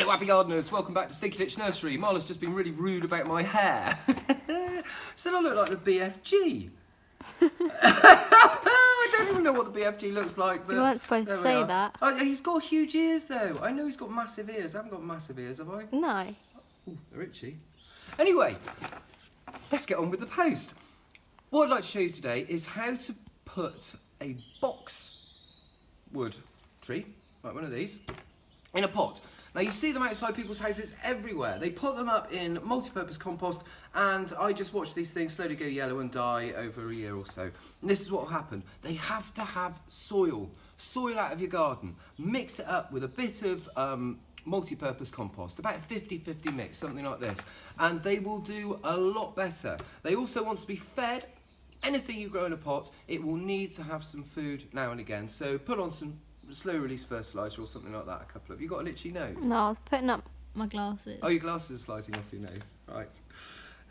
Hello happy gardeners, welcome back to Stinky Ditch Nursery. Marla's just been really rude about my hair. Said I look like the BFG. I don't even know what the BFG looks like. But you weren't supposed to say that. Oh, he's got huge ears though. I know he's got massive ears. I haven't got massive ears, have I? No. Ooh, they're itchy. Anyway, let's get on with the post. What I'd like to show you today is how to put a boxwood tree, like one of these, in a pot. Now you see them outside people's houses everywhere. They put them up in multi-purpose compost, and I just watch these things slowly go yellow and die over a year or so. And this is what will happen. They have to have soil out of your garden. Mix it up with a bit of multi-purpose compost, about a 50-50 mix, something like this, and they will do a lot better. They also want to be fed. Anything you grow in a pot, it will need to have some food now and again. So put on some slow release fertiliser or something like that. You got an itchy nose? No, I was putting up my glasses. Oh, your glasses are sliding off your nose. Right.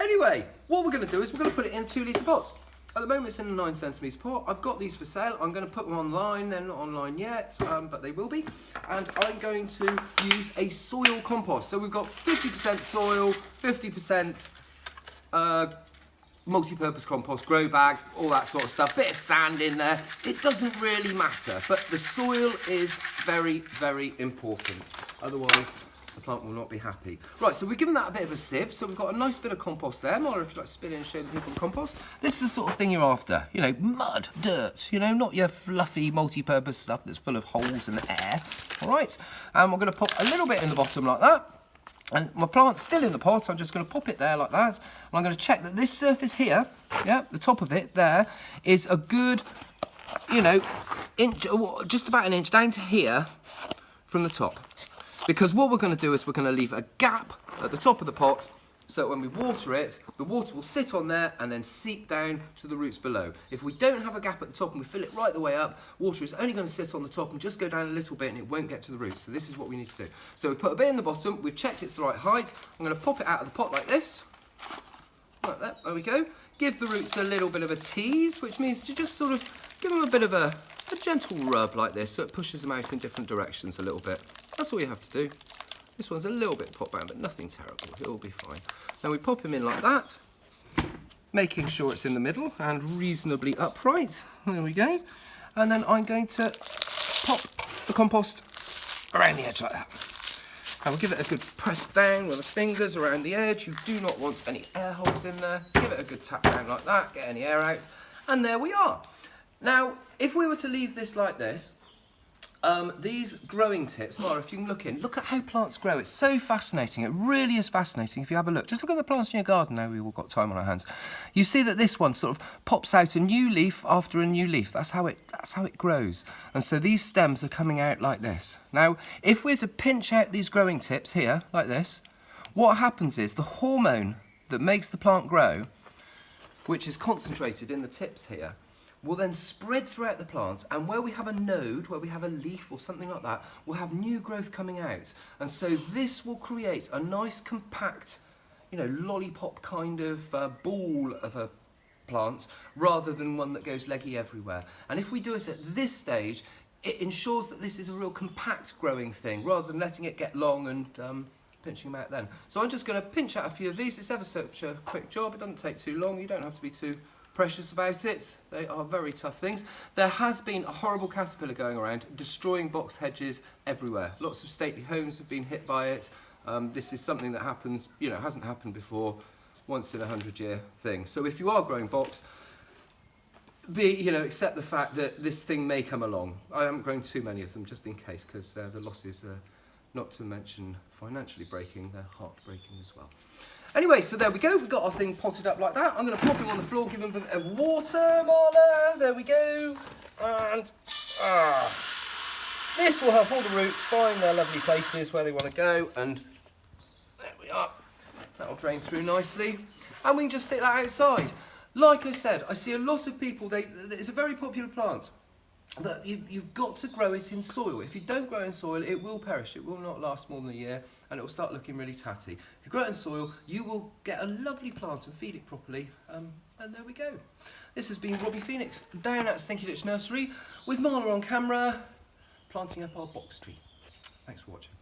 Anyway, what we're going to do is we're going to put it in 2 litre pots. At the moment it's in a 9 centimetre pot. I've got these for sale. I'm going to put them online. They're not online yet, but they will be. And I'm going to use a soil compost. So we've got 50% soil, 50% multi-purpose compost, grow bag, all that sort of stuff, bit of sand in there. It doesn't really matter, but the soil is very, very important. Otherwise, the plant will not be happy. Right, so we've given that a bit of a sieve, so we've got a nice bit of compost there. Marla, if you'd like to spin in and show the people the compost. This is the sort of thing you're after, you know, mud, dirt, you know, not your fluffy multi-purpose stuff that's full of holes and air. All right, and we're going to pop a little bit in the bottom like that. And my plant's still in the pot, I'm just going to pop it there like that. And I'm going to check that this surface here, yeah, the top of it there, is a good, you know, inch, just about an inch down to here from the top. Because what we're going to do is we're going to leave a gap at the top of the pot so that when we water it, the water will sit on there and then seep down to the roots below. If we don't have a gap at the top and we fill it right the way up, water is only going to sit on the top and just go down a little bit and it won't get to the roots. So this is what we need to do. So we put a bit in the bottom, we've checked it's the right height. I'm going to pop it out of the pot like this. Like that, there we go. Give the roots a little bit of a tease, which means to just sort of give them a bit of a gentle rub like this so it pushes them out in different directions a little bit. That's all you have to do. This one's a little bit pot bound, but nothing terrible. It'll be fine. Now we pop him in like that, making sure it's in the middle and reasonably upright. There we go. And then I'm going to pop the compost around the edge like that. And we'll give it a good press down with the fingers around the edge. You do not want any air holes in there. Give it a good tap down like that, get any air out. And there we are. Now, if we were to leave this like this, these growing tips, Mara, if you can look at how plants grow. It's so fascinating. It really is fascinating if you have a look. Just look at the plants in your garden now. We've all got time on our hands. You see that this one sort of pops out a new leaf after a new leaf. That's how it grows. And so these stems are coming out like this. Now, if we're to pinch out these growing tips here, like this, what happens is the hormone that makes the plant grow, which is concentrated in the tips here, will then spread throughout the plant, and where we have a node, where we have a leaf or something like that, we'll have new growth coming out. And so this will create a nice compact, you know, lollipop kind of ball of a plant, rather than one that goes leggy everywhere. And if we do it at this stage, it ensures that this is a real compact growing thing, rather than letting it get long and pinching them out then. So I'm just going to pinch out a few of these. It's ever such a quick job. It doesn't take too long. You don't have to be too precious about it. They are very tough things. There has been a horrible caterpillar going around, destroying box hedges everywhere. Lots of stately homes have been hit by it. This is something that happens, you know, hasn't happened before, once in a 100-year thing. So if you are growing box, accept the fact that this thing may come along. I haven't grown too many of them, just in case, because the losses, not to mention financially breaking, they're heartbreaking as well. Anyway, so there we go. We've got our thing potted up like that. I'm going to pop him on the floor, give him a bit of water, Marla. There we go. And this will help all the roots find their lovely places where they want to go. And there we are. That'll drain through nicely. And we can just stick that outside. Like I said, I see a lot of people, it's a very popular plant. But you've got to grow it in soil. If you don't grow in soil, it will perish. It will not last more than a year, and it will start looking really tatty. If you grow it in soil, you will get a lovely plant and feed it properly, and there we go. This has been Robbie Phoenix down at Stinky Ditch Nursery with Marla on camera, planting up our box tree. Thanks for watching.